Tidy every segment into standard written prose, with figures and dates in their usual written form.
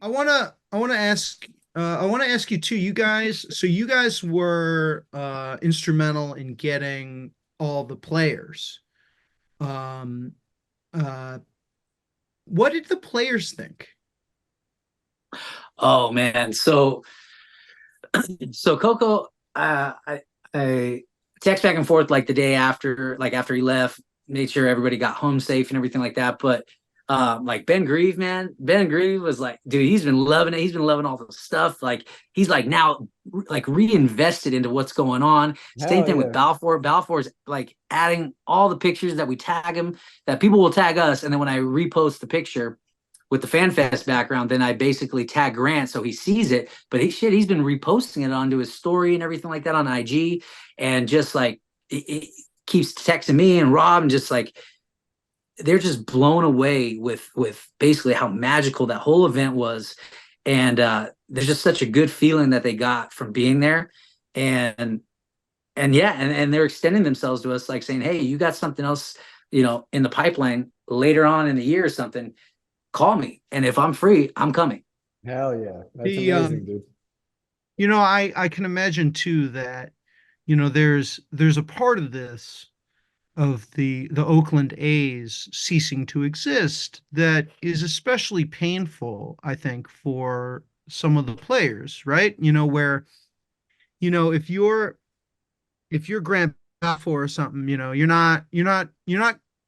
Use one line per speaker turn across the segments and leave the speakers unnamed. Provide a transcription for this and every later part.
I want to ask you too. You guys were instrumental in getting all the players. Um, uh, what did the players think?
Oh man. So Coco, I text back and forth like the day after, like after he left, made sure everybody got home safe and everything like that. But like Ben Grieve, man, Ben Grieve was like, dude, he's been loving it. He's been loving all the stuff. Like he's like now like reinvested into what's going on. Same
Hell
thing with
yeah.
Balfour. Balfour's like adding all the pictures that we tag him, that people will tag us, and then when I repost the picture with the FanFest background, then I basically tag Grant so he sees it. But he's been reposting it onto his story and everything like that on IG, and just like it keeps texting me and Rob, and just like they're just blown away with basically how magical that whole event was, and there's just such a good feeling that they got from being there, and and they're extending themselves to us, like saying, hey, you got something else, in the pipeline later on in the year or something, call me. And if I'm free, I'm coming.
Hell yeah. That's
The
amazing, dude.
I can imagine too that there's a part of this of the Oakland A's ceasing to exist that is especially painful, I think, for some of the players, right? Where if you're Grant Balfour or something, you're not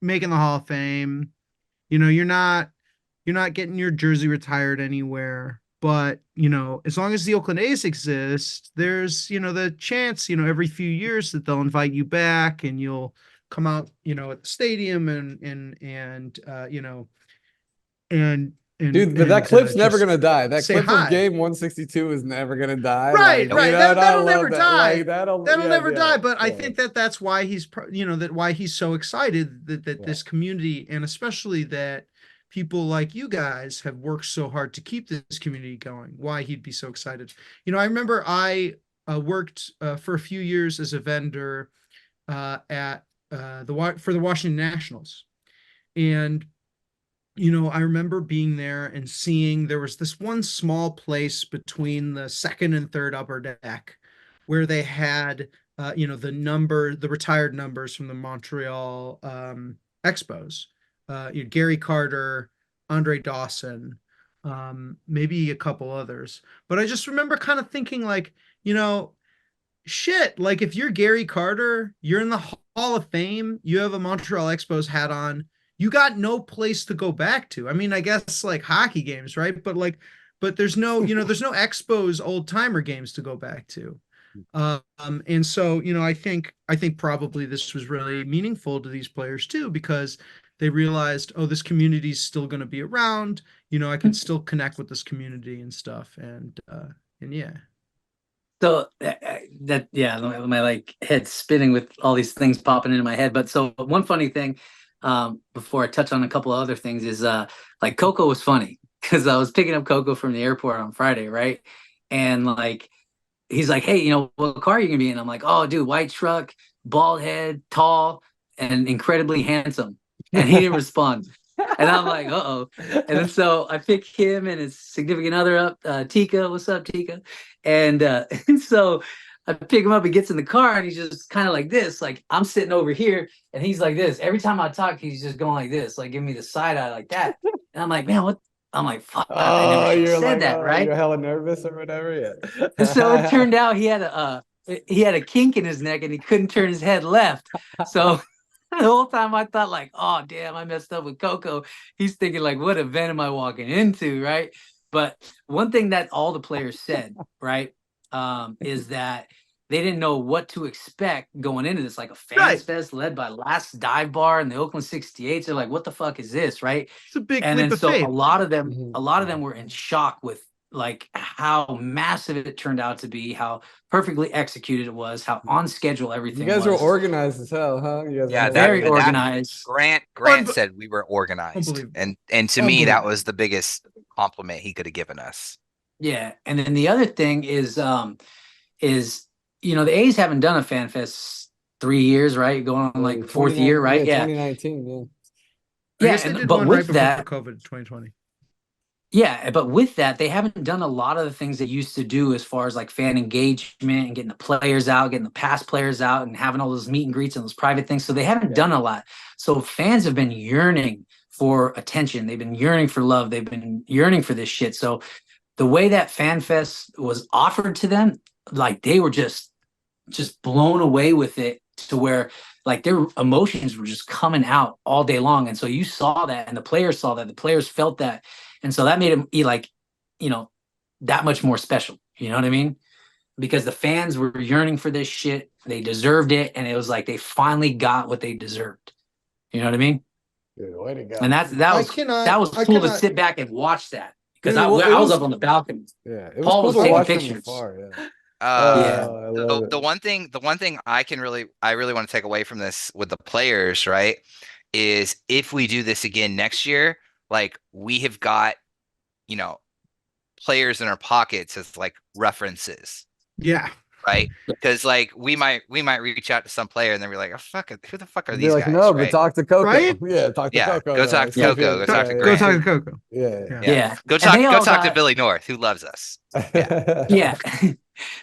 making the Hall of Fame. You're not getting your jersey retired anywhere. But, as long as the Oakland A's exist, there's, the chance, every few years that they'll invite you back and you'll come out, at the stadium
Dude, but that
and
clip's never
just
gonna die. That
say
clip of
hi.
game 162 is never gonna die.
Right,
Like,
Nope.
right.
and I
That'll
love
never
that. Like,
die. That'll
yeah,
never
yeah,
die. But I
yeah,
think that's why why he's so excited that
yeah.
this community, and especially that people like you guys have worked so hard to keep this community going. Why he'd be so excited. I remember I worked for a few years as a vendor at for the Washington Nationals, and I remember being there and seeing there was this one small place between the second and third upper deck where they had, the retired numbers from the Montreal Expos. Gary Carter, Andre Dawson, maybe a couple others. But I just remember kind of thinking like, shit, like if you're Gary Carter, you're in the Hall of Fame, you have a Montreal Expos hat on, you got no place to go back to. I mean, I guess like hockey games, right? But there's no, there's no Expos old timer games to go back to. And so, I think probably this was really meaningful to these players too, because they realized, oh, this community is still going to be around. I can still connect with this community and stuff. And yeah.
So that yeah, my like head spinning with all these things popping into my head. But so one funny thing, before I touch on a couple of other things, is like Coco was funny because I was picking up Coco from the airport on Friday, right? And like he's like, hey, what car are you gonna be in? I'm like, oh, dude, white truck, bald head, tall, and incredibly handsome. And he didn't respond. And I'm like, uh-oh. And then so I pick him and his significant other up, Tika. What's up, Tika? And and so I pick him up, he gets in the car, and he's just kind of like this. Like I'm sitting over here, and he's like this. Every time I talk, he's just going like this, like giving me the side eye like that. And I'm like, man, what? I'm like, fuck, I never
Oh,
should have
you're
said
like,
that,
oh,
right?
you're hella nervous or whatever.
And so it
Yeah.
turned out he had a kink in his neck and he couldn't turn his head left. So the whole time I thought like, oh damn, I messed up with Coco. He's thinking like, what event am I walking into, right? But one thing that all the players said, right, is that they didn't know what to expect going into this, like a fans
Right.
fest led by Last Dive Bar and the Oakland 68s. They're like, what the fuck is this, right?
It's a big
And
leap
then
of
so a
faith.
lot of them,
Mhm.
a lot of them were in shock with like how massive it turned out to be, how perfectly executed it was, how on schedule
You
everything
guys were
was.
organized as hell, huh? You guys were
Yeah,
hella
that
Very
that
organized.
organized.
Grant
Unbe-
said we were organized,
Unbelievable.
and to me that
Unbelievable.
was the biggest compliment he could have given us.
Yeah. And then the other thing is the A's haven't done a fan fest 3 years, right? Going on like fourth year,
29,
right?
yeah,
Yeah.
2019, yeah.
I
Yeah.
guess they
And
did
but
one right
with
before
that,
COVID 2020.
Yeah, but with that, they haven't done a lot of the things they used to do as far as like fan engagement and getting the players out, getting the past players out, and having all those meet and greets and those private things. So they haven't done a lot. So fans have been yearning for attention. They've been yearning for love. They've been yearning for this shit. So the way that Fan Fest was offered to them, like they were just blown away with it to where like their emotions were just coming out all day long. And so you saw that, and the players saw that, the players felt that. And so that made them like, you know, that much more special. You know what I mean? Because the fans were yearning for this shit. They deserved it. And it was like they finally got what they deserved. You know what I mean?
Dude, way to go.
And that was cool to sit back and watch that. Because I was up on the balcony.
Yeah, it was
Paul
cool
was
to
taking
watch from
pictures.
afar, yeah.
Yeah.
I love it.
The one thing I really want to take away from this with the players, right, is if we do this again next year, like we have got, you know, players in our pockets as like references,
Yeah.
right? Because like we might reach out to some player and then we're like, oh fuck, who the fuck are
Be
these
like,
guys?
no, but
right?
talk to Coco.
Right?
Yeah, talk to
Yeah,
Coco.
go
though.
talk to
See if
Coco,
he-
go talk to
Go
Grant.
talk to Coco.
Yeah.
Yeah.
Go
And they all
talk to
got-
Billy North, who loves us.
Yeah.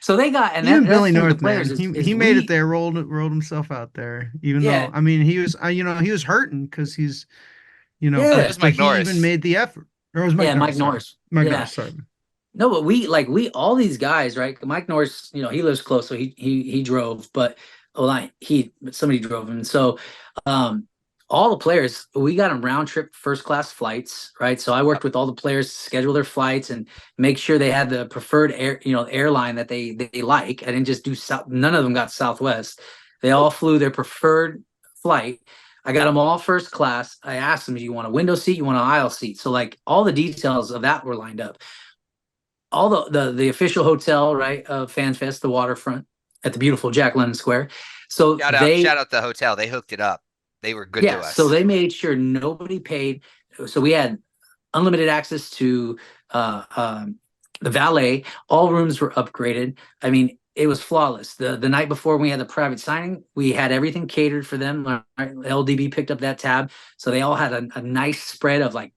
So they got, and
Even
that's
Billy
the thing with
North,
the players
man,
is
he made
we-
it there, rolled himself out there. Even
Yeah.
though, I mean, he was, he was hurting because he's,
Yeah.
It was
but
Mike
he
Norris.
even made the effort. Or it was Mike
Yeah,
Norris.
Mike
sorry.
Norris.
Mike
Yeah.
Norris, sorry.
No, but we all these guys, right? Mike Norris, he lives close, so he drove, but but somebody drove him. So all the players, we got them round trip first class flights, right? So I worked with all the players to schedule their flights and make sure they had the preferred airline that they like. I didn't just do none of them got Southwest. They all flew their preferred flight. I got them all first class. I asked them, do you want a window seat? You want an aisle seat? So like all the details of that were lined up. All the official hotel, right, of FanFest, the waterfront at the beautiful Jack London Square. So
Shout out the hotel. They hooked it up. They were good to us.
So they made sure nobody paid. So we had unlimited access to the valet. All rooms were upgraded. I mean, it was flawless. The night before we had the private signing, we had everything catered for them. LDB picked up that tab, so they all had a nice spread of like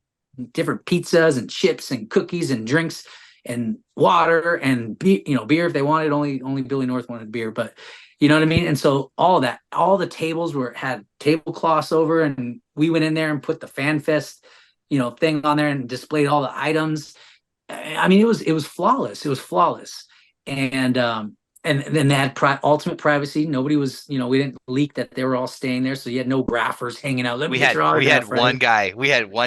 different pizzas and chips and cookies and drinks and water and beer if they wanted. Only Billy North wanted beer, but you know what I mean? And so all the tables had tablecloths over, and we went in there and put the Fan Fest, thing on there and displayed all the items. I mean, it was flawless. It was flawless. And then they had ultimate privacy. Nobody was, we didn't leak that they were all staying there. So you had no graphers hanging out.
We had one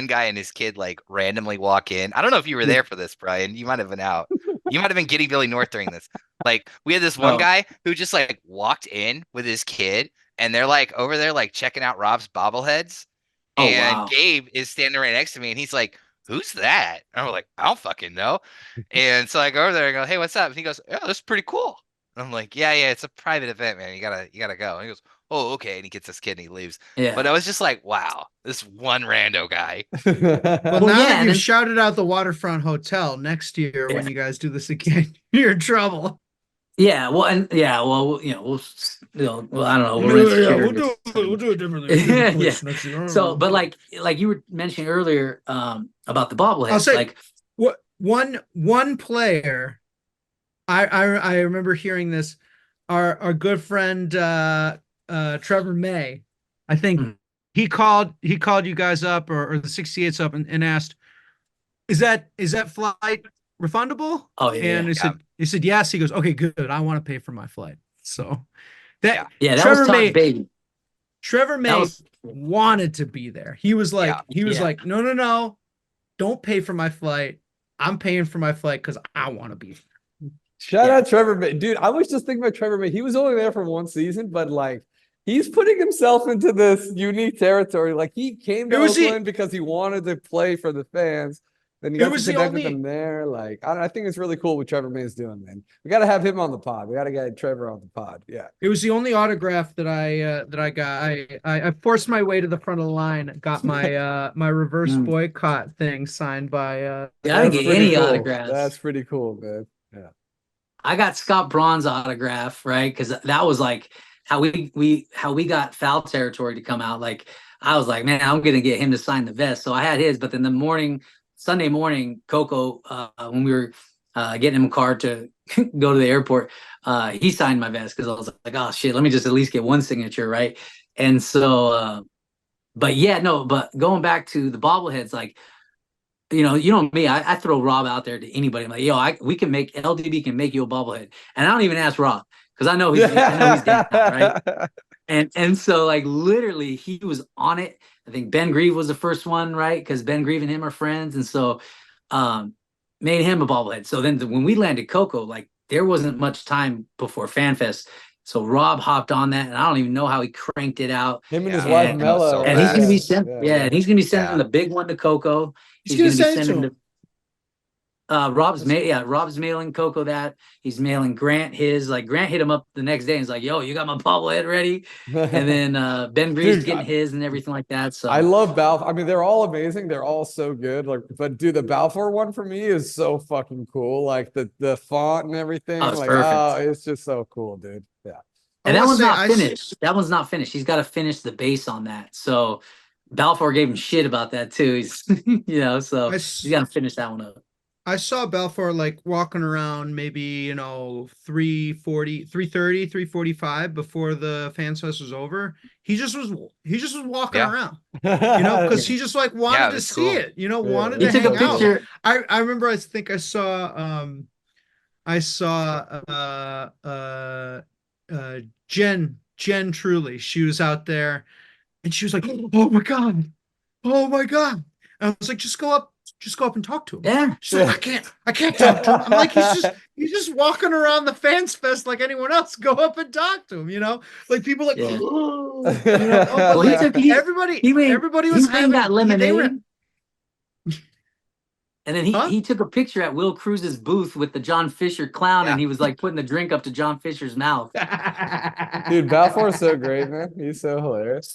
guy and his kid like randomly walk in. I don't know if you were there for this, Brian. You might have been out. You might have been getting Billy North during this. Like we had this one guy who just like walked in with his kid, and they're like over there like checking out Rob's bobbleheads. And Gabe is standing right next to me, and he's like, "Who's that?" And I'm like, "I don't fucking know." And so I go over there and go, "Hey, what's up?" And he goes, "Oh, that's pretty cool." And I'm like, yeah, it's a private event, man. You gotta go. And he goes, "Oh, okay." And he gets his kid and he leaves.
Yeah.
But I was just like, wow, this one rando guy.
Well, now that you've shouted out the Waterfront Hotel, next year when you guys do this again, you're in trouble.
Yeah, well, I don't know.
We'll do it differently.
Yeah.
Next year.
So, but like you were mentioning earlier, about the bobbleheads,
I'll say,
like
what one player, I remember hearing this. Our good friend Trevor May, I think he called you guys up or the 68s up and asked, is that flight refundable?
Oh yeah.
And he said yes. He goes, okay, good. I want to pay for my flight. So that
that
Trevor
was
May,
baby.
Trevor May wanted to be there. He was like, like, no, don't pay for my flight. I'm paying for my flight because I want to be there.
Shout out Trevor May. Dude, I was just thinking about Trevor May. He was only there for one season, but like he's putting himself into this unique territory. Like he came to Oakland because he wanted to play for the fans. Then you got to connect with them there. Like I think it's really cool what Trevor May is doing, man. We got to have him on the pod. We got to get Trevor on the pod. Yeah.
It was the only autograph that I got. I forced my way to the front of the line. Got my my reverse boycott thing signed by.
I didn't get any autographs.
That's pretty cool, man. Yeah.
I got Scott Braun's autograph, right? Because that was like how we got Foul Territory to come out. Like I was like, man, I'm gonna get him to sign the vest. So I had his, but then the morning Sunday morning, Coco, when we were getting him a car to go to the airport, he signed my vest because I was like, oh shit, let me just at least get one signature, right? And so, but yeah, no, but going back to the bobbleheads, like, you know me, I throw Rob out there to anybody. I'm like, yo, we can make LDB can make you a bobblehead, and I don't even ask Rob because I know he's down, right? And so like literally he was on it. I think Ben Grieve was the first one, right? Because Ben Grieve and him are friends, and so made him a bobblehead. So then when we landed Coco, like there wasn't much time before FanFest. So Rob hopped on that, and I don't even know how he cranked it out.
Him and his
Yeah,
wife
and,
Mello.
so
and he's gonna be sent,
Yeah.
and he's gonna be sending
Yeah.
the big one to Coco.
He's gonna send it to him.
Rob's mailing Coco that. He's mailing Grant his. Like Grant hit him up the next day and he's like, yo, you got my bobblehead ready? And then Ben Green's
Dude,
getting his and everything like that. So
I love Balfour. I mean, they're all amazing. They're all so good. Like, but dude, the Balfour one for me is so fucking cool. Like the font and everything.
Oh, it's
like,
perfect.
it's just so cool, dude. Yeah.
And that
I
one's
will say,
not finished. That one's not finished. He's got to finish the base on that. So Balfour gave him shit about that too. He's so he's got to finish that one up.
I saw Balfour like walking around maybe, 3:40, 3:30, 3:45 before the Fans Fest was over. He just was walking
Yeah.
around, because he just like wanted
Yeah, it
to
was
see
cool.
it, wanted
He
to
took a
hang out.
picture.
I remember I think I saw Jen Truly. She was out there and she was like, oh my God. Oh my God. And I was like, just go up and talk to him.
Yeah.
She's like, I can't talk to him. I'm like, he's just walking around the Fans Fest like anyone else. Go up and talk to him, Like people like,
Yeah.
but
Well,
like everybody was
he made that
having they were.
lemonade. And then he took a picture at Will Cruz's booth with the John Fisher clown, and he was like putting the drink up to John Fisher's mouth.
Dude, Balfour's so great, man. He's so hilarious.